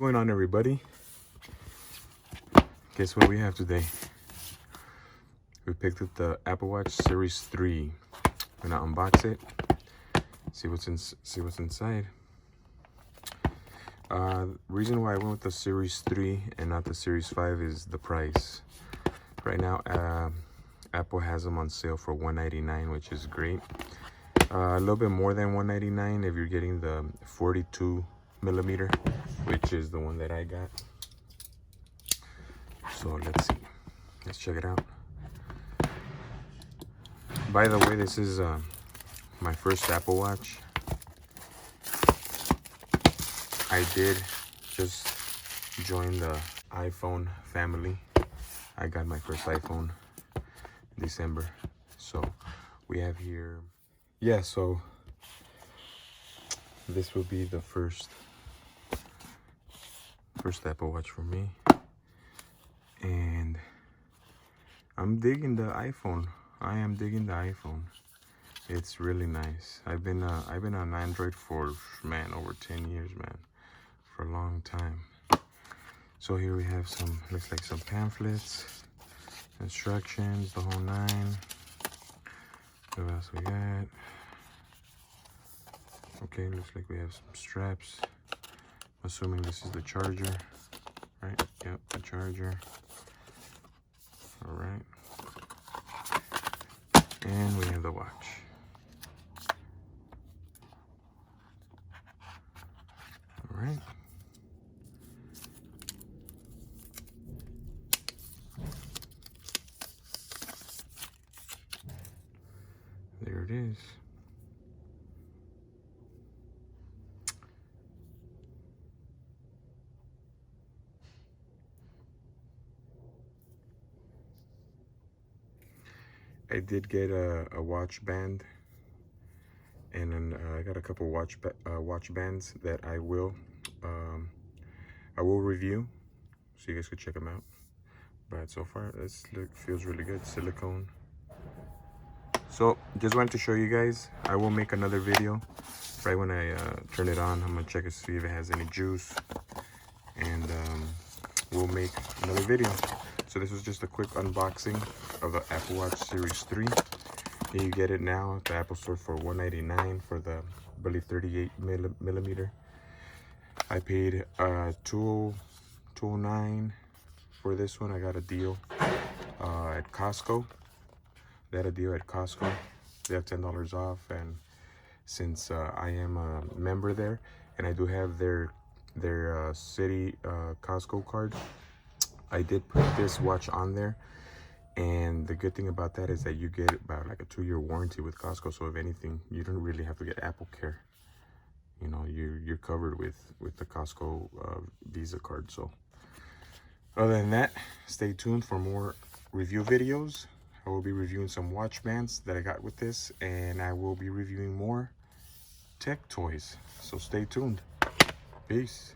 What's going on, everybody? Guess what we have today? We picked up the Apple Watch Series 3. I'm gonna unbox it, see what's inside. Reason why I went with the Series 3 and not the Series 5 is the price. Right now, Apple has them on sale for $199, which is great. A little bit more than $199 if you're getting the 42 millimeter, which is the one that I got. So let's see, let's check it out. By the way, this is my first Apple Watch. I did just join the iPhone family. I got my first iPhone in December. So we have here, yeah, so this will be the first Apple Watch for me. And I'm digging the iPhone. I am digging the iPhone. It's really nice. I've been on Android for, man, over 10 years, man. For a long time. So here we have some, looks like some pamphlets, instructions, the whole nine. What else we got? Okay, looks like we have some straps. I'm assuming this is the charger, right? Yep, the charger. All right. And we have the watch. All right. There it is. I did get a watch band, and then I got a couple watch bands that I will review, so you guys could check them out. But so far, this feels really good. Silicone. So just wanted to show you guys. I will make another video right when I turn it on. I'm gonna check to see if it has any juice, and we'll make another video. So this was just a quick unboxing of the Apple Watch Series 3. Here you get it now at the Apple Store for $199 for the, I believe, 38 millimeter. I paid $209 for this one. I got a deal at Costco. They had a deal at Costco. They have $10 off, and since I am a member there, and I do have their city Costco card, I did put this watch on there. And the good thing about that is that you get about like a 2-year warranty with Costco. So if anything, you don't really have to get Apple Care. You know, you're covered with the Costco Visa card. So other than that, stay tuned for more review videos. I will be reviewing some watch bands that I got with this, and I will be reviewing more tech toys. So stay tuned. Peace.